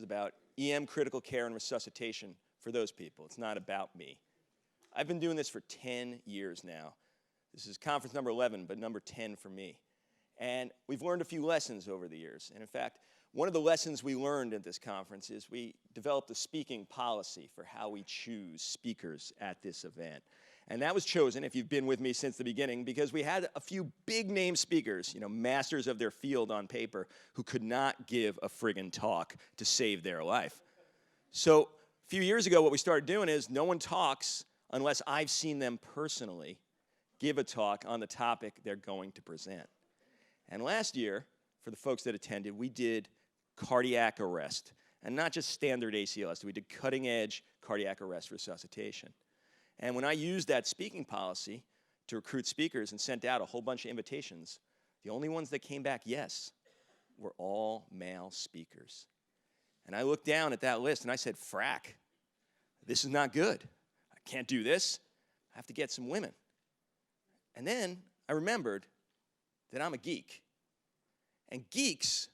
about EM critical care and resuscitation for those people. It's not about me. I've been doing this for 10 years now. This is conference number 11, but number 10 for me. And we've learned a few lessons over the years. And in fact, one of the lessons we learned at this conference is we developed a speaking policy for how we choose speakers at this event. And that was chosen, if you've been with me since the beginning, because we had a few big-name speakers, masters of their field on paper, who could not give a friggin' talk to save their life. So a few years ago, what we started doing is no one talks unless I've seen them personally give a talk on the topic they're going to present. And last year, for the folks that attended, we did cardiac arrest, and not just standard ACLS. We did cutting-edge cardiac arrest resuscitation. And when I used that speaking policy to recruit speakers and sent out a whole bunch of invitations, the only ones that came back yes were all male speakers. And I looked down at that list and I said, frack, this is not good. I can't do this. I have to get some women. And then I remembered that I'm a geek. And geeks,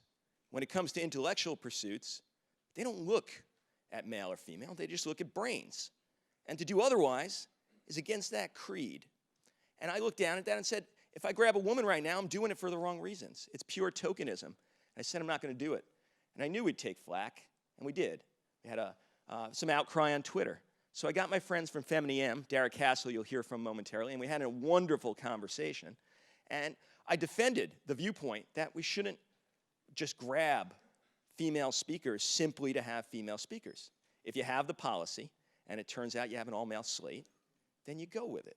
when it comes to intellectual pursuits, they don't look at male or female, they just look at brains. And to do otherwise is against that creed. And I looked down at that and said, if I grab a woman right now, I'm doing it for the wrong reasons. It's pure tokenism. And I said I'm not going to do it. And I knew we'd take flack, and we did. We had some outcry on Twitter. So I got my friends from FemEM, Derek Castle, you'll hear from momentarily, and we had a wonderful conversation. And I defended the viewpoint that we shouldn't just grab female speakers simply to have female speakers. If you have the policy, and it turns out you have an all-male slate, then you go with it.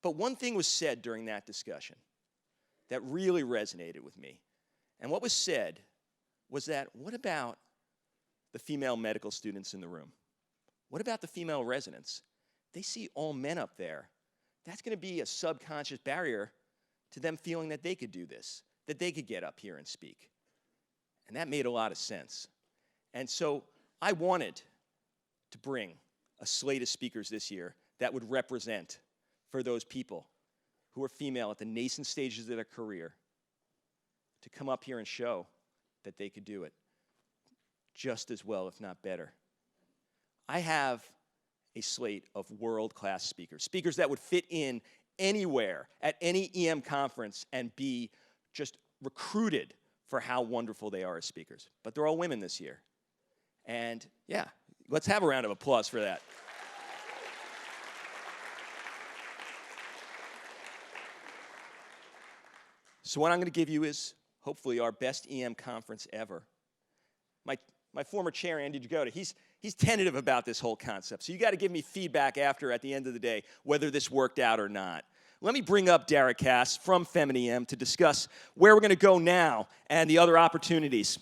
But one thing was said during that discussion that really resonated with me. And what was said was that, what about the female medical students in the room? What about the female residents? They see all men up there. That's going to be a subconscious barrier to them feeling that they could do this, that they could get up here and speak. And that made a lot of sense. And so I wanted to bring a slate of speakers this year that would represent for those people who are female at the nascent stages of their career to come up here and show that they could do it just as well, if not better. I have a slate of world-class speakers, speakers that would fit in anywhere at any EM conference and be just recruited for how wonderful they are as speakers. But they're all women this year. And yeah, let's have a round of applause for that. So what I'm going to give you is hopefully our best EM conference ever. My former chair, Andy Jagoda, he's tentative about this whole concept. So you got to give me feedback after, at the end of the day, whether this worked out or not. Let me bring up Derek Cass from FemEM to discuss where we're going to go now and the other opportunities.